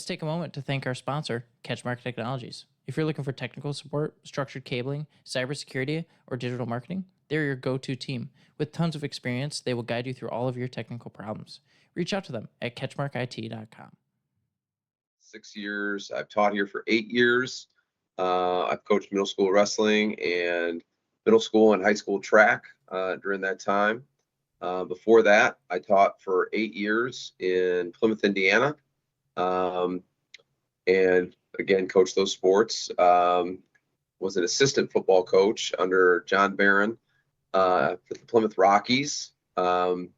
take a moment to thank our sponsor, CatchMark Technologies. If you're looking for technical support, structured cabling, cybersecurity, or digital marketing, they're your go-to team. With tons of experience, they will guide you through all of your technical problems. Reach out to them at catchmarkit.com. 6 years. I've taught here for 8 years. I've coached middle school wrestling and middle school and high school track during that time. Before that, I taught for 8 years in Plymouth, Indiana, and again, coached those sports. Was an assistant football coach under John Barron for the Plymouth Rockies for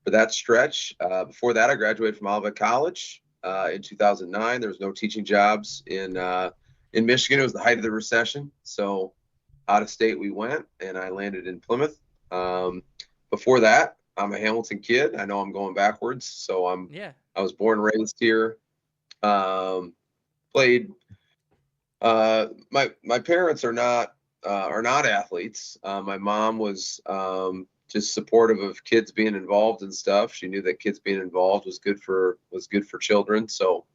that stretch. Before that, I graduated from Olivet College in 2009. There was no teaching jobs in Michigan. It was the height of the recession, so out of state we went, and I landed in Plymouth. Before that, I'm a Hamilton kid. I know I'm going backwards, so I was born and raised here. Played. My parents are not athletes. My mom was just supportive of kids being involved and stuff. She knew that kids being involved was good for children. So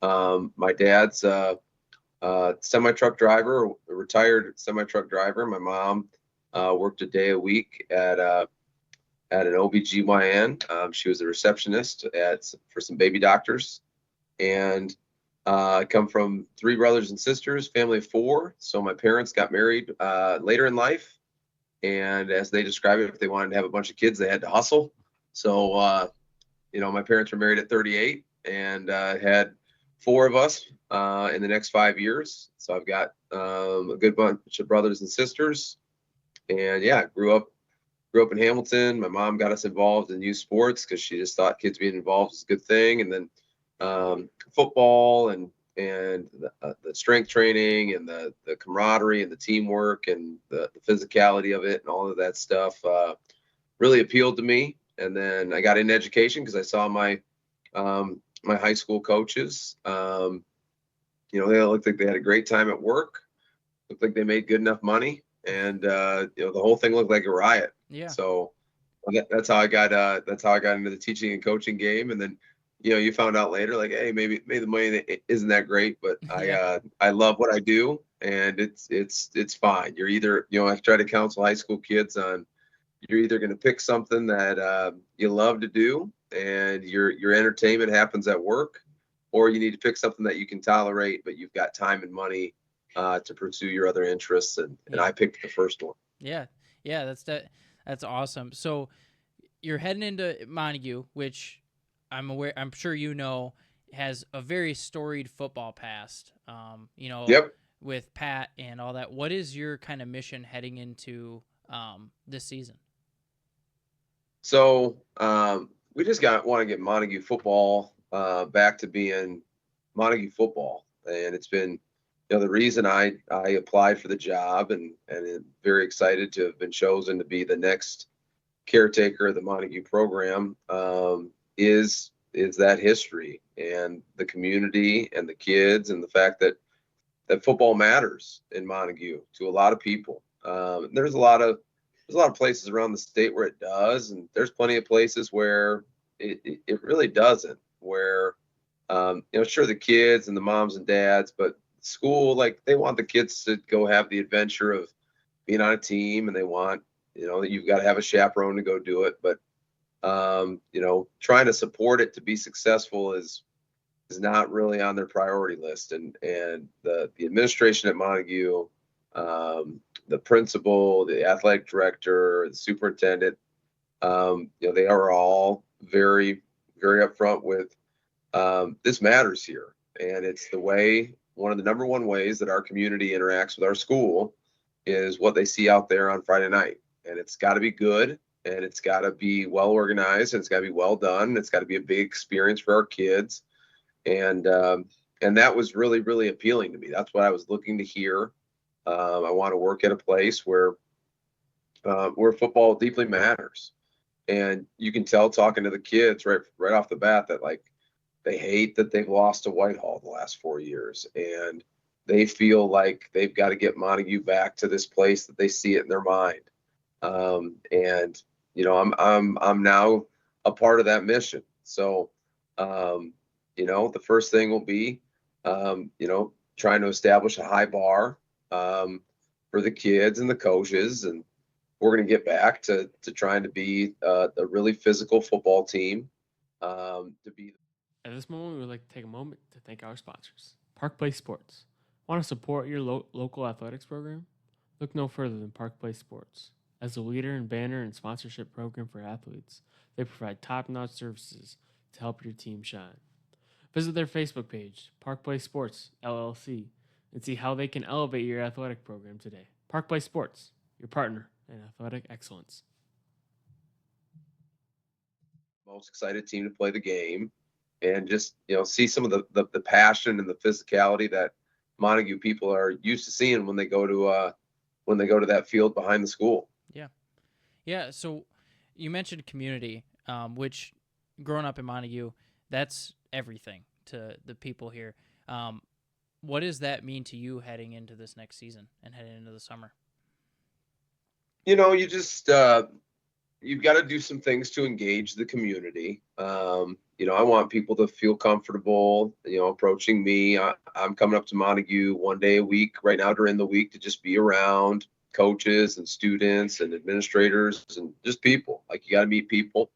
my dad's semi-truck driver, a retired semi-truck driver. My mom worked a day a week at an OBGYN. She was a receptionist for some baby doctors. And I come from 3 brothers and sisters, family of 4. So my parents got married later in life. And as they describe it, if they wanted to have a bunch of kids, they had to hustle. So, my parents were married at 38 and had 4 of us in the next 5 years. So I've got a good bunch of brothers and sisters. And yeah, grew up in Hamilton. My mom got us involved in youth sports because she just thought kids being involved was a good thing. And then football and the strength training and the camaraderie and the teamwork and the physicality of it and all of that stuff really appealed to me. And then I got into education because I saw my high school coaches. They looked like they had a great time at work. Looked like they made good enough money, and the whole thing looked like a riot. Yeah. So that's how I got into the teaching and coaching game. And then you found out later, like, hey, maybe the money isn't that great, but I love what I do, and it's fine. You're either, I try to counsel high school kids on, you're either going to pick something that you love to do, and your entertainment happens at work, or you need to pick something that you can tolerate, but you've got time and money to pursue your other interests, and I picked the first one. Yeah, that's awesome. So you're heading into Montague, which I'm sure has a very storied football past. Yep. With Pat and all that. What is your kind of mission heading into this season? So we just want to get Montague football back to being Montague football, and it's been the reason I applied for the job and am very excited to have been chosen to be the next caretaker of the Montague program. Is that history and the community and the kids and the fact that football matters in Montague to a lot of people. There's a lot of places around the state where it does, and there's plenty of places where it really doesn't. Where sure, the kids and the moms and dads, but school, like, they want the kids to go have the adventure of being on a team, and they want that you've got to have a chaperone to go do it, but trying to support it to be successful is not really on their priority list. And the administration at Montague, the principal, the athletic director, the superintendent, they are all very, very upfront with this matters here. And it's one of the number one ways that our community interacts with our school is what they see out there on Friday night. And it's got to be good. And it's got to be well organized, and it's got to be well done. It's got to be a big experience for our kids, and that was really, really appealing to me. That's what I was looking to hear. I want to work at a place where football deeply matters, and you can tell talking to the kids right off the bat that, like, they hate that they've lost to Whitehall the last 4 years, and they feel like they've got to get Montague back to this place that they see it in their mind. I'm now a part of that mission. So, the first thing will be, trying to establish a high bar for the kids and the coaches, and we're going to get back to trying to be a really physical football team. To be At this moment, we would like to take a moment to thank our sponsors. Park Place Sports. Want to support your local athletics program? Look no further than Park Place Sports. As a leader in banner and sponsorship program for athletes, they provide top-notch services to help your team shine. Visit their Facebook page, Park Place Sports LLC, and see how they can elevate your athletic program today. Park Place Sports, your partner in athletic excellence. most excited team to play the game, and just see some of the passion and the physicality that Montague people are used to seeing when they go to that field behind the school. Yeah. So you mentioned community, which growing up in Montague, that's everything to the people here. What does that mean to you heading into this next season and heading into the summer? You just you've got to do some things to engage the community. I want people to feel comfortable, approaching me. I'm coming up to Montague one day a week right now during the week to just be around coaches and students and administrators and just people. Like, you got to meet people.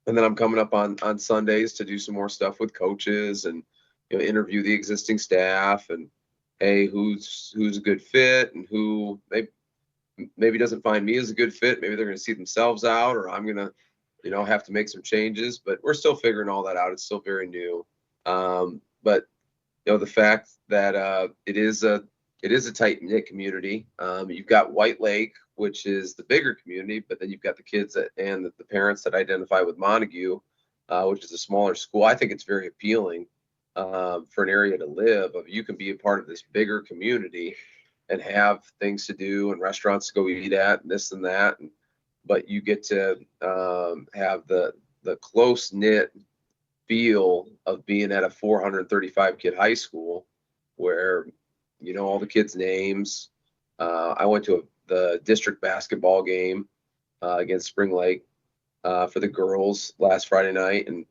And then I'm coming up on Sundays to do some more stuff with coaches and interview the existing staff, and hey, who's a good fit and who maybe doesn't find me as a good fit. Maybe they're going to see themselves out, or I'm going to, have to make some changes, but we're still figuring all that out. It's still very new. But the fact that it is a tight knit community. You've got White Lake, which is the bigger community, but then you've got the kids and the parents that identify with Montague, which is a smaller school. I think it's very appealing for an area to live. You can be a part of this bigger community and have things to do and restaurants to go eat at and this and that, but you get to have the close knit feel of being at a 435 kid high school where all the kids' names. I went to the district basketball game against Spring Lake for the girls last Friday night, and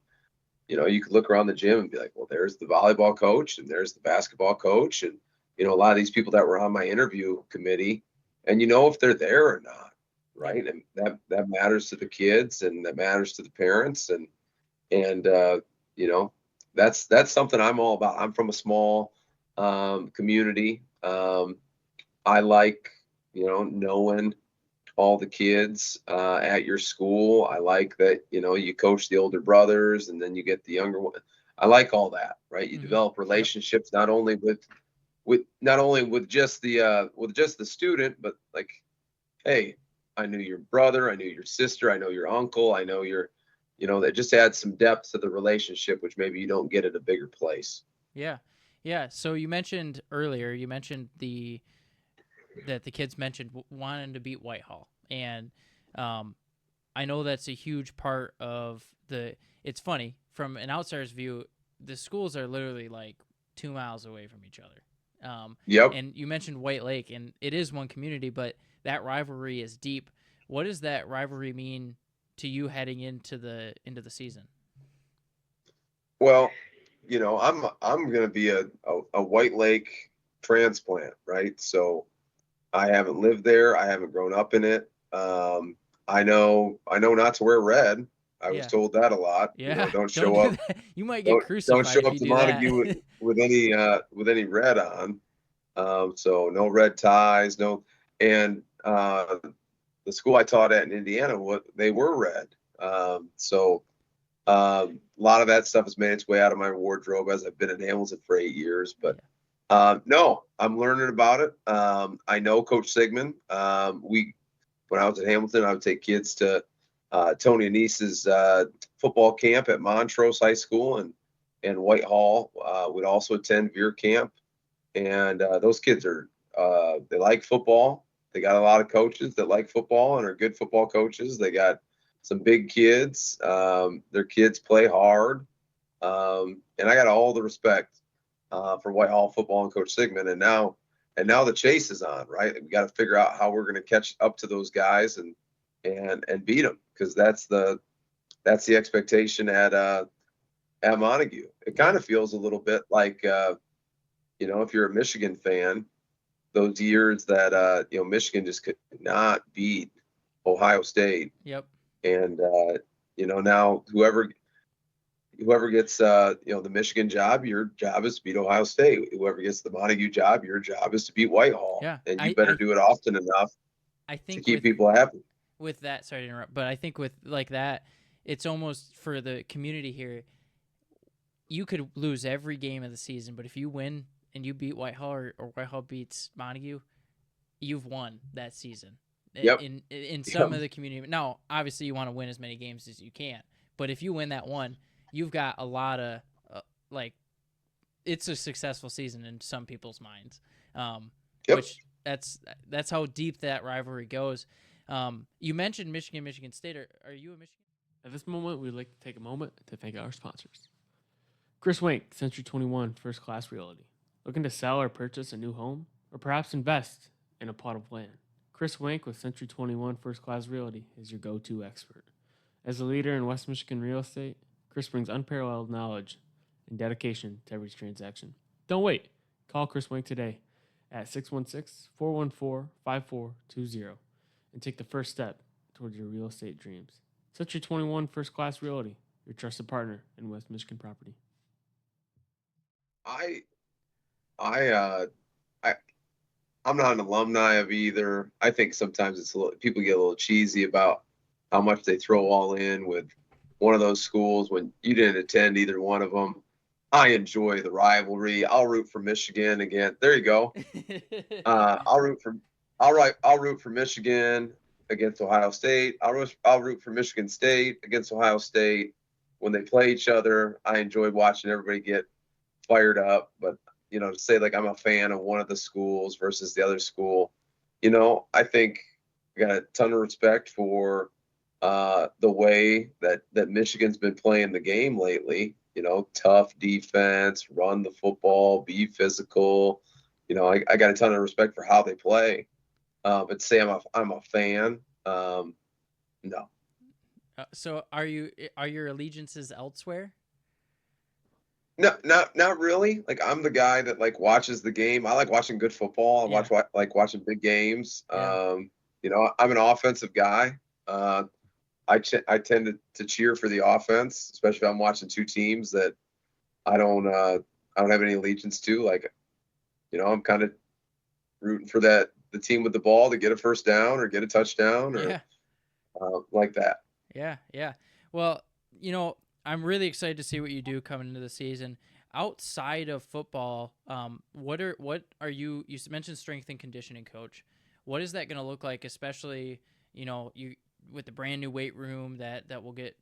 you could look around the gym and be like, well, there's the volleyball coach and there's the basketball coach, and a lot of these people that were on my interview committee, and if they're there or not, right? And that matters to the kids, and that matters to the parents, and that's something I'm all about. I'm from a small community. I like knowing all the kids at your school. I like that you coach the older brothers, and then you get the younger one. I like all that, right? You develop relationships not only with just the student, but like, hey, I knew your brother, I knew your sister, I know your uncle, I know your, that just adds some depth to the relationship, which maybe you don't get at a bigger place. Yeah. So you mentioned earlier, that the kids mentioned wanting to beat Whitehall, and I know that's a huge part of it's funny from an outsider's view. The schools are literally like 2 miles away from each other. Yep. And you mentioned White Lake, and it is one community, but that rivalry is deep. What does that rivalry mean to you heading into the season? Well, I'm going to be a White Lake transplant, right? So I haven't lived there. I haven't grown up in it. I know not to wear red. I was told that a lot. Yeah, don't show up. You might get crucified. Don't show if up you to do Montague that. with any red on. So no red ties, no. And the school I taught at in Indiana, they were red. So a lot of that stuff has made its way out of my wardrobe as I've been in Hamilton for 8 years. But no, I'm learning about it. I know Coach Sigmund. When I was at Hamilton, I would take kids to Tony Anese's football camp at Montrose High School, and Whitehall would also attend Veer Camp. And those kids they like football. They got a lot of coaches that like football and are good football coaches. They got some big kids. Their kids play hard. And I got all the respect for Whitehall football and Coach Sigmund. And now the chase is on, right? We got to figure out how we're going to catch up to those guys and beat them, because that's the expectation at at Montague. It kind of feels a little bit like, if you're a Michigan fan, those years that, Michigan just could not beat Ohio State. Yep. And, now whoever gets, the Michigan job, your job is to beat Ohio State. Whoever gets the Montague job, your job is to beat Whitehall. Yeah. And you better do it often enough I to think keep people happy. with that, sorry to interrupt, but I think with like that, it's almost for the community here. You could lose every game of the season, but if you win and you beat Whitehall or Whitehall beats Montague, you've won that season. Yep. In some of the community. Now, obviously, you want to win as many games as you can, but if you win that one, you've got a lot of it's a successful season in some people's minds. Which that's how deep that rivalry goes. You mentioned Michigan State. Are you a Michigan? At this moment, we'd like to take a moment to thank our sponsors. Chris Wank, Century 21 First Class Realty. Looking to sell or purchase a new home? Or perhaps invest in a plot of land? Chris Wank with Century 21 First Class Realty is your go-to expert. As a leader in West Michigan real estate, Chris brings unparalleled knowledge and dedication to every transaction. Don't wait. Call Chris Wank today at 616-414-5420 and take the first step towards your real estate dreams. Century 21 First Class Realty, your trusted partner in West Michigan property. I'm not an alumni of either. I think sometimes people get a little cheesy about how much they throw all in with one of those schools when you didn't attend either one of them. I enjoy the rivalry. I'll root for Michigan again. There you go. I'll root for Michigan against Ohio State. I'll root for Michigan State against Ohio State when they play each other. I enjoyed watching everybody get fired up, but to say like I'm a fan of one of the schools versus the other school, I think I got a ton of respect for the way that Michigan's been playing the game lately. Tough defense, run the football, be physical. I got a ton of respect for how they play. But say I'm a fan, no. So are your allegiances elsewhere? No, not really. Like I'm the guy that like watches the game. I like watching good football. I like watching big games. Yeah. I'm an offensive guy. I tend to cheer for the offense, especially if I'm watching two teams that I don't have any allegiance to. Like, I'm kind of rooting for the team with the ball to get a first down or get a touchdown or like that. Yeah. Well, I'm really excited to see what you do coming into the season. Outside of football, what are you mentioned strength and conditioning coach. What is that going to look like, especially, you with the brand new weight room that will get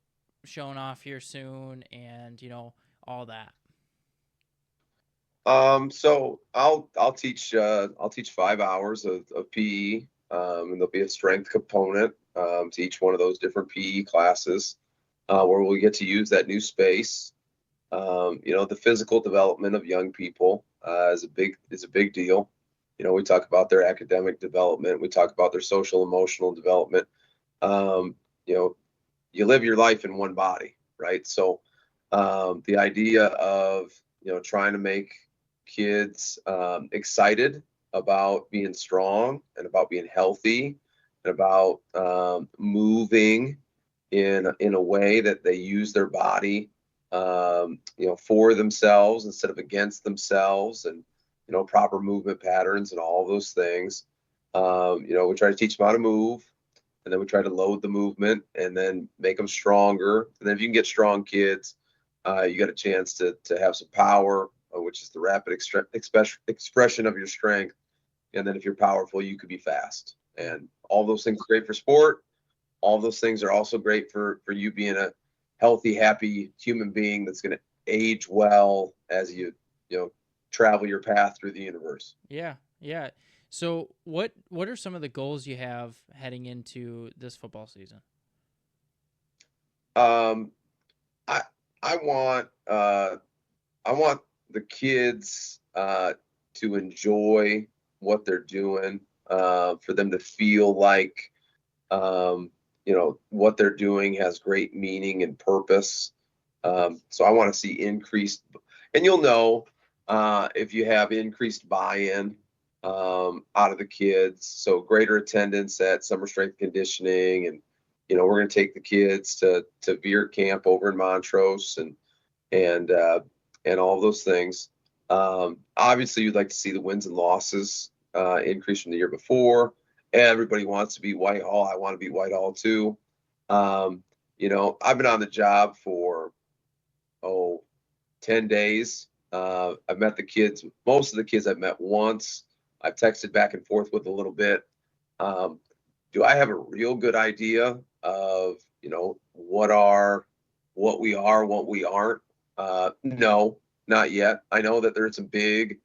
shown off here soon and, all that? So I'll teach 5 hours of PE, and there'll be a strength component to each one of those different PE classes. Where we get to use that new space. The physical development of young people is a big deal. We talk about their academic development. We talk about their social emotional development. You live your life in one body, right? So the idea of trying to make kids excited about being strong and about being healthy and about moving in a way that they use their body, for themselves instead of against themselves, and proper movement patterns and all those things. We try to teach them how to move, and then we try to load the movement and then make them stronger. And then if you can get strong kids, you got a chance to have some power, which is the rapid expression of your strength. And then if you're powerful, you could be fast. And all those things are great for sport. All those things are also great for you being a healthy, happy human being that's going to age well as you travel your path through the universe. Yeah. So what are some of the goals you have heading into this football season? I want the kids to enjoy what they're doing, for them to feel like what they're doing has great meaning and purpose. So I want to see increased, and you'll know if you have increased buy-in out of the kids. So greater attendance at summer strength conditioning, and we're going to take the kids to Veer Camp over in Montrose, and and all of those things. Obviously, you'd like to see the wins and losses increase from the year before. Everybody wants to beat Whitehall. I want to beat Whitehall too. I've been on the job for 10 days. I've met the kids. Most of the kids I've met once. I've texted back and forth with a little bit. Do I have a real good idea of what we are, what we aren't? No, not yet. I know that there's some big,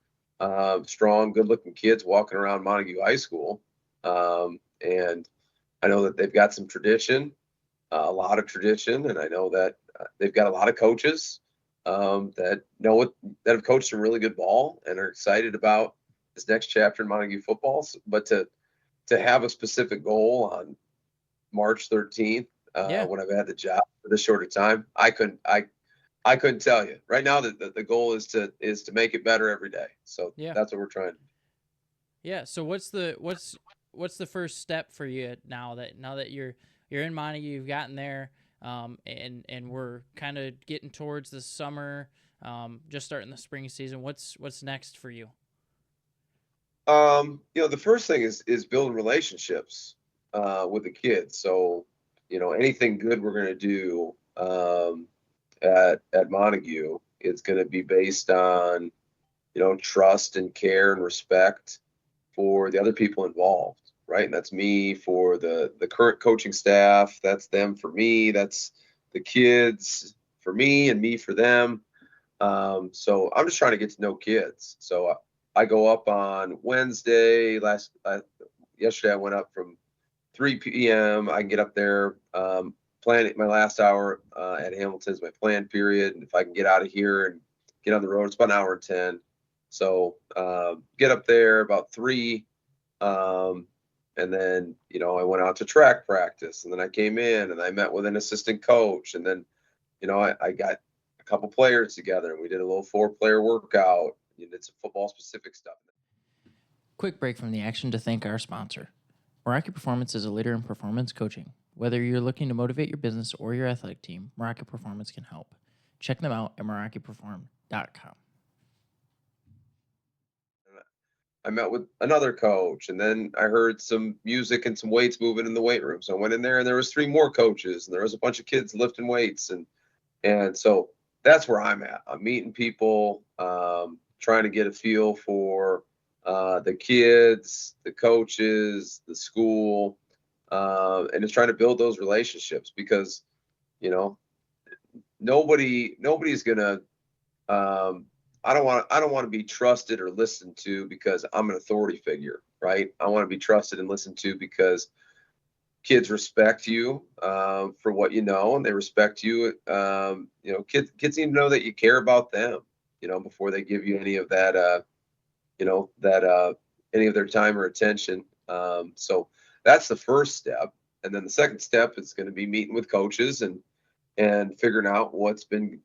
strong, good-looking kids walking around Montague High School, and I know that they've got some tradition, a lot of tradition, and I know that they've got a lot of coaches that have coached some really good ball and are excited about this next chapter in Montague football. But to have a specific goal on March 13th, when I've had the job for this short of time, I couldn't tell you right now. That the goal is to make it better every day. So that's what we're trying to do. Yeah. So what's the first step for you now that you're in Montague, you've gotten there, and we're kind of getting towards the summer, just starting the spring season. What's next for you? The first thing is building relationships with the kids. So, anything good we're going to do at Montague, it's going to be based on, trust and care and respect for the other people involved, right? And that's me for the current coaching staff. That's them for me. That's the kids for me and me for them. So I'm just trying to get to know kids. So I go up on Wednesday. Yesterday I went up from 3 p.m. I can get up there, plan my last hour at Hamilton's my planned period. And if I can get out of here and get on the road, it's about an hour and 10. So get up there about 3. And then, I went out to track practice, and then I came in and I met with an assistant coach. And then, I got a couple players together and we did a little 4-player workout. Did some football specific stuff. Quick break from the action to thank our sponsor. Meraki Performance is a leader in performance coaching. Whether you're looking to motivate your business or your athletic team, Meraki Performance can help. Check them out at merakiperform.com. I met with another coach, and then I heard some music and some weights moving in the weight room. So I went in there, and there was 3 more coaches, and there was a bunch of kids lifting weights, and so that's where I'm at. I'm meeting people, trying to get a feel for the kids, the coaches, the school, and just trying to build those relationships because, nobody's gonna. I don't want to be trusted or listened to because I'm an authority figure, right? I want to be trusted and listened to because kids respect you for what you know, and they respect you. Kids need to know that you care about them, before they give you any of that, any of their time or attention. So that's the first step, and then the second step is going to be meeting with coaches and figuring out what's been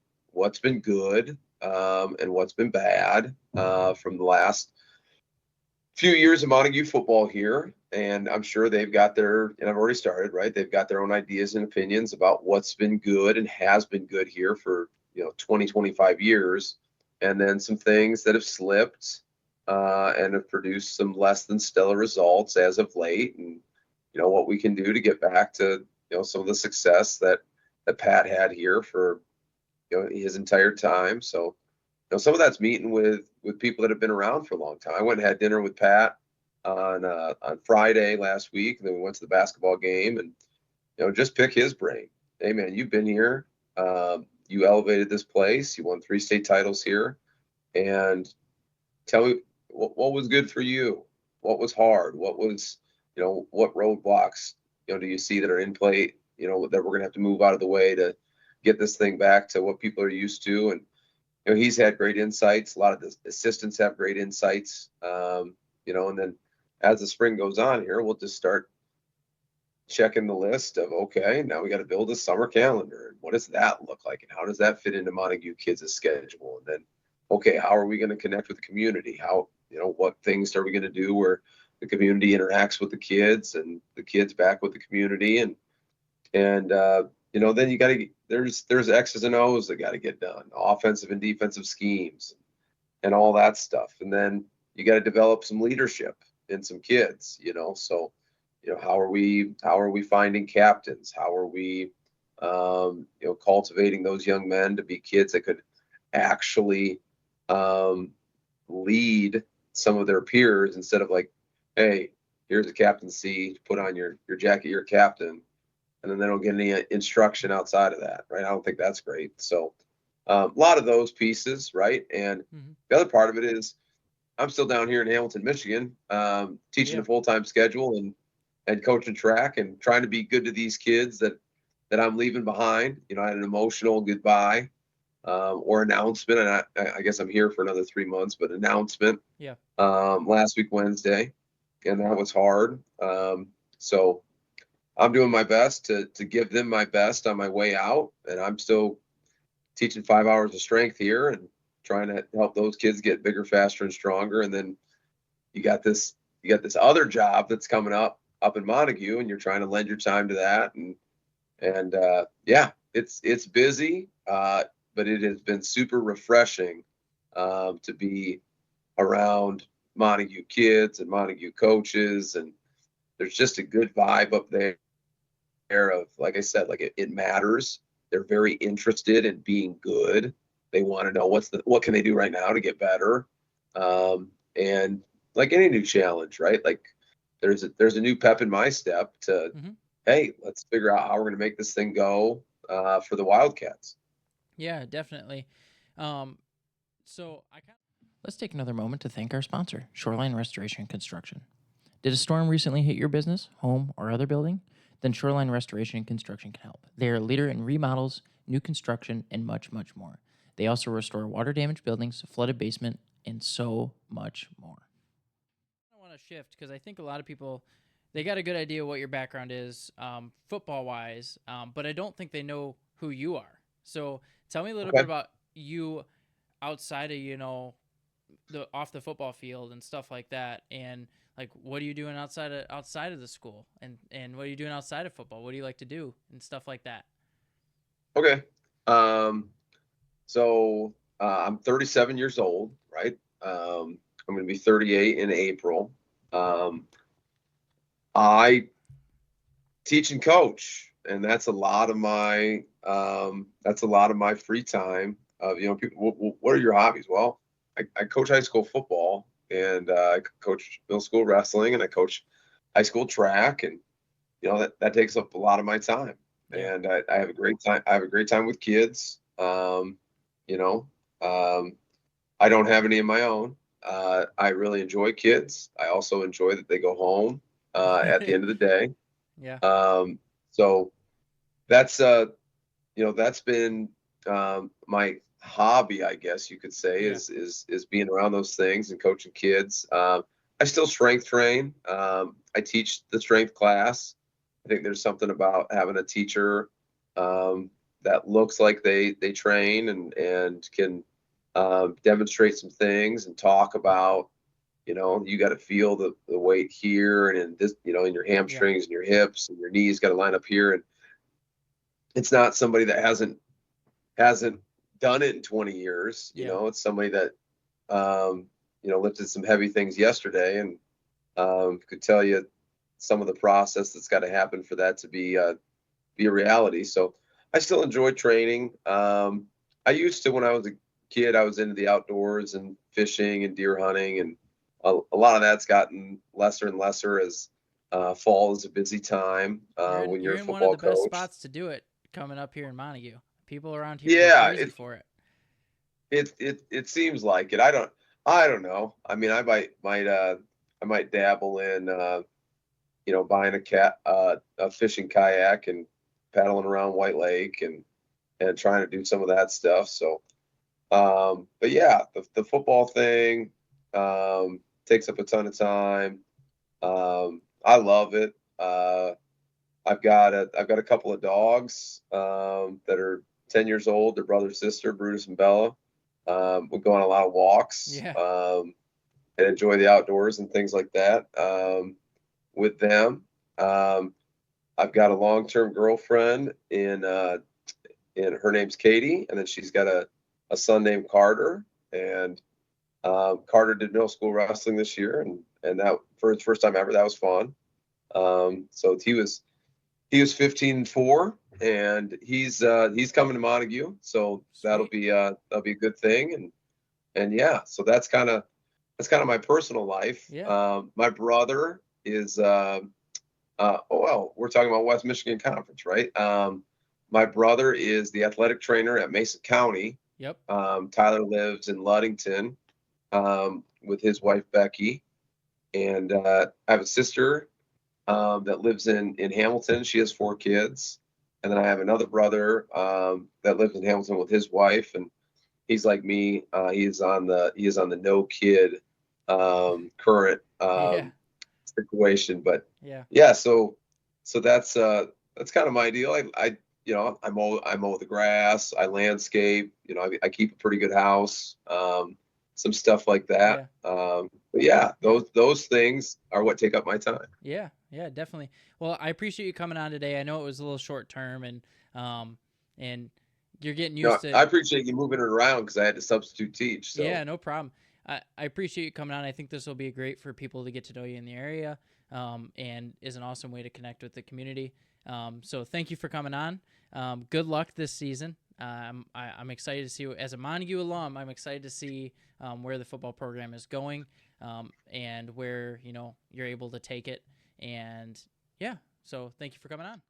good. And what's been bad from the last few years of Montague football here. And I'm sure they've got and I've already started, right? They've got their own ideas and opinions about what's been good and has been good here for, 20, 25 years. And then some things that have slipped and have produced some less than stellar results as of late. And, what we can do to get back to, some of the success that Pat had here for, his entire time. So, some of that's meeting with people that have been around for a long time. I went and had dinner with Pat on Friday last week, and then we went to the basketball game and, just pick his brain. Hey man, you've been here. You elevated this place. You won 3 state titles here, and tell me what was good for you. What was hard? What was, what roadblocks, do you see that are in play, that we're going to have to move out of the way to get this thing back to what people are used to. And, he's had great insights. A lot of the assistants have great insights, and then as the spring goes on here, we'll just start checking the list of, okay, now we got to build a summer calendar. And what does that look like? And how does that fit into Montague kids' schedule? And then, okay, how are we going to connect with the community? How, what things are we going to do where the community interacts with the kids and the kids back with the community? And then you got to, there's X's and O's that got to get done, offensive and defensive schemes and all that stuff. And then you got to develop some leadership in some kids, so, how are we finding captains? How are we, cultivating those young men to be kids that could actually lead some of their peers instead of like, hey, here's a captaincy, put on your jacket, you're captain, and then they don't get any instruction outside of that, right? I don't think that's great. So a lot of those pieces, right? And the other part of it is I'm still down here in Hamilton, Michigan, teaching a full-time schedule and coaching track and trying to be good to these kids that I'm leaving behind. I had an emotional goodbye or announcement, and I guess I'm here for another 3 months, but announcement last week, Wednesday, and that was hard. So I'm doing my best to give them my best on my way out, and I'm still teaching 5 hours of strength here and trying to help those kids get bigger, faster, and stronger. And then you got this other job that's coming up in Montague, and you're trying to lend your time to that. And it's busy, but it has been super refreshing to be around Montague kids and Montague coaches, and there's just a good vibe up there of, like I said, like it matters. They're very interested in being good. They want to know what can they do right now to get better. And like any new challenge, right? Like there's a new pep in my step to, hey, let's figure out how we're going to make this thing go for the Wildcats. Yeah, definitely. Let's take another moment to thank our sponsor, Shoreline Restoration and Construction. Did a storm recently hit your business, home, or other building? Then Shoreline Restoration and Construction can help. They are a leader in remodels, new construction, and much, much more. They also restore water-damaged buildings, flooded basement, and so much more. I want to shift because I think a lot of people, they got a good idea what your background is football-wise, but I don't think they know who you are. So tell me a little bit about you outside of, off the football field and stuff like that, and like what are you doing outside of the school, and what are you doing outside of football? What do you like to do and stuff like that? Okay. So I'm 37 years old, right? I'm going to be 38 in April. I teach and coach, and that's a lot of my free time. People, what are your hobbies? Well, I coach high school football, and I coach middle school wrestling, and I coach high school track, and that takes up a lot of my time. Yeah. And I have a great time. I have a great time with kids. I don't have any of my own. I really enjoy kids. I also enjoy that they go home at the end of the day. Yeah. So that's that's been my hobby, I guess you could say, is being around those things and coaching kids. I still strength train. I teach the strength class. I think there's something about having a teacher that looks like they train and can demonstrate some things and talk about, you got to feel the weight here and in this, in your hamstrings and your hips, and your knees got to line up here. And it's not somebody that hasn't done it in 20 years. It's somebody that lifted some heavy things yesterday and could tell you some of the process that's got to happen for that to be a reality. So I still enjoy training. I used to, when I was a kid, I was into the outdoors and fishing and deer hunting, and a lot of that's gotten lesser and lesser as fall is a busy time when you're a in football one of the best coach. spots to do it coming up here in Montague. People around here go crazy for it. It seems like it. I don't know. I mean, I might dabble in buying a fishing kayak and paddling around White Lake and trying to do some of that stuff. So but yeah, the football thing takes up a ton of time. I love it. I I've got a couple of dogs that are 10 years old. They're brother sister, Brutus and Bella. We go on a lot of walks and enjoy the outdoors and things like that with them. I've got a long-term girlfriend in her name's Katie, and then she's got a son named Carter. And Carter did middle school wrestling this year, and that for his first time ever, that was fun. So he was 15-4, and he's coming to Montague, so that'll be a good thing. And yeah, so that's kind of my personal life. My brother is we're talking about West Michigan Conference, right? My brother is the athletic trainer at Mason County. Tyler lives in Ludington with his wife Becky, and I have a sister that lives in Hamilton. She has 4 kids, and then I have another brother that lives in Hamilton with his wife, and he's like me. He is on the no kid current situation, but so that's kind of my deal. I mow the grass, I landscape, I keep a pretty good house, some stuff like that. But yeah, those things are what take up my time. Yeah, definitely. Well, I appreciate you coming on today. I know it was a little short term, and you're getting used to. I appreciate you moving it around because I had to substitute teach. So. Yeah, no problem. I appreciate you coming on. I think this will be great for people to get to know you in the area, and is an awesome way to connect with the community. So thank you for coming on. Good luck this season. I'm excited to see, as a Montague alum, I'm excited to see where the football program is going, and where you're able to take it. And yeah, so thank you for coming on.